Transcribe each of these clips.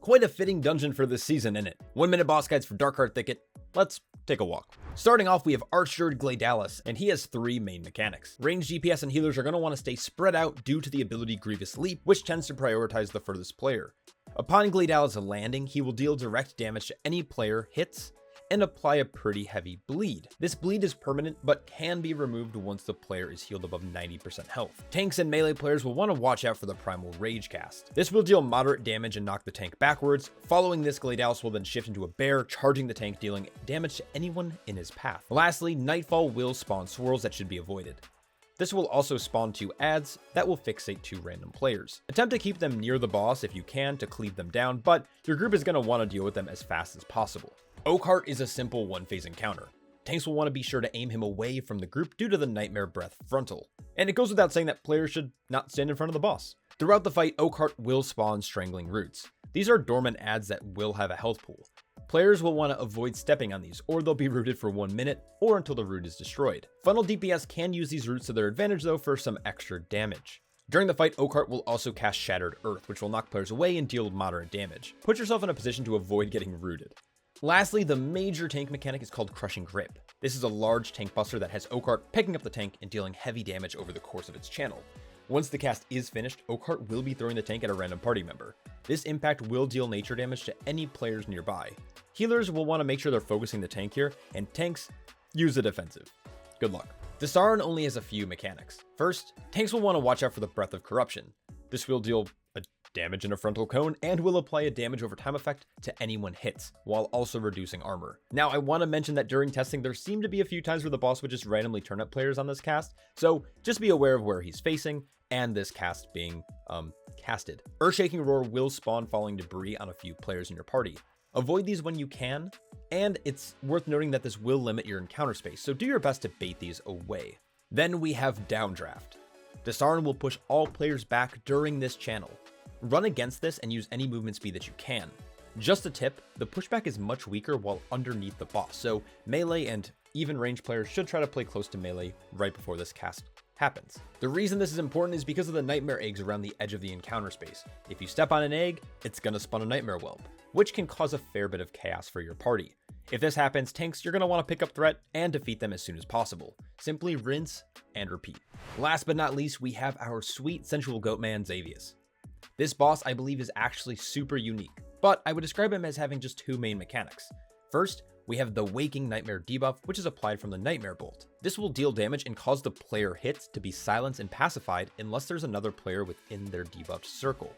Quite a fitting dungeon for this season, innit? 1 minute boss guides for Darkheart Thicket. Let's take a walk. Starting off, we have Archdruid Glaidalis, and he has 3 main mechanics. Ranged DPS and healers are going to want to stay spread out due to the ability Grievous Leap, which tends to prioritize the furthest player. Upon Glaidalis landing, he will deal direct damage to any player hits, and apply a pretty heavy bleed. This bleed is permanent, but can be removed once the player is healed above 90% health. Tanks and melee players will want to watch out for the Primal Rage cast. This will deal moderate damage and knock the tank backwards. Following this, Glaidalis will then shift into a bear, charging the tank, dealing damage to anyone in his path. Lastly, Nightfall will spawn swirls that should be avoided. This will also spawn 2 adds that will fixate 2 random players. Attempt to keep them near the boss if you can to cleave them down, but your group is going to want to deal with them as fast as possible. Oakheart is a simple one-phase encounter. Tanks will want to be sure to aim him away from the group due to the Nightmare Breath frontal. And it goes without saying that players should not stand in front of the boss. Throughout the fight, Oakheart will spawn Strangling Roots. These are dormant adds that will have a health pool. Players will want to avoid stepping on these, or they'll be rooted for 1 minute, or until the root is destroyed. Funnel DPS can use these roots to their advantage though for some extra damage. During the fight, Oakheart will also cast Shattered Earth, which will knock players away and deal moderate damage. Put yourself in a position to avoid getting rooted. Lastly, the major tank mechanic is called Crushing Grip. This is a large tank buster that has Oakheart picking up the tank and dealing heavy damage over the course of its channel. Once the cast is finished, Oakheart will be throwing the tank at a random party member. This impact will deal nature damage to any players nearby. Healers will want to make sure they're focusing the tank here, and tanks use the defensive. Good luck. Dresaron only has a few mechanics. First, tanks will want to watch out for the Breath of Corruption. This will deal a damage in a frontal cone and will apply a damage over time effect to anyone hits, while also reducing armor. Now, I want to mention that during testing, there seemed to be a few times where the boss would just randomly turn up players on this cast, so just be aware of where he's facing and this cast being casted. Earthshaking Roar will spawn falling debris on a few players in your party. Avoid these when you can, and it's worth noting that this will limit your encounter space, so do your best to bait these away. Then we have Downdraft. Dresaron will push all players back during this channel. Run against this and use any movement speed that you can. Just a tip, the pushback is much weaker while underneath the boss, so melee and even range players should try to play close to melee right before this cast happens. The reason this is important is because of the nightmare eggs around the edge of the encounter space. If you step on an egg, it's gonna spawn a nightmare whelp, which can cause a fair bit of chaos for your party. If this happens, tanks, you're gonna want to pick up threat and defeat them as soon as possible. Simply rinse and repeat. Last but not least, we have our sweet sensual goat man, Xavius. This boss, I believe, is actually super unique, but I would describe him as having just 2 main mechanics. First, we have the Waking Nightmare debuff, which is applied from the Nightmare Bolt. This will deal damage and cause the player hits to be silenced and pacified unless there's another player within their debuffed circle.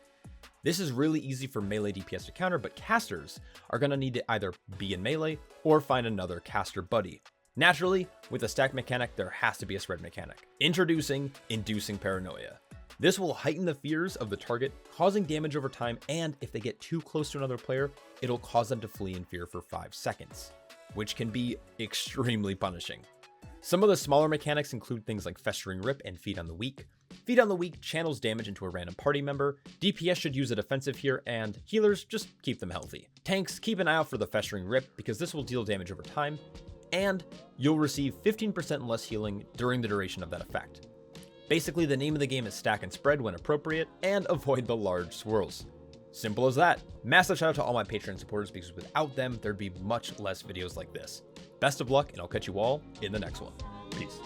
This is really easy for melee DPS to counter, but casters are going to need to either be in melee or find another caster buddy. Naturally, with a stack mechanic, there has to be a spread mechanic. Introducing Inducing Paranoia. This will heighten the fears of the target, causing damage over time, and if they get too close to another player, it'll cause them to flee in fear for 5 seconds, which can be extremely punishing. Some of the smaller mechanics include things like Festering Rip and Feed on the Weak. Feed on the Weak channels damage into a random party member, DPS should use a defensive here, and healers just keep them healthy. Tanks, keep an eye out for the Festering Rip because this will deal damage over time, and you'll receive 15% less healing during the duration of that effect. Basically, the name of the game is stack and spread when appropriate, and avoid the large swirls. Simple as that. Massive shout out to all my Patreon supporters because without them, there'd be much less videos like this. Best of luck, and I'll catch you all in the next one. Peace.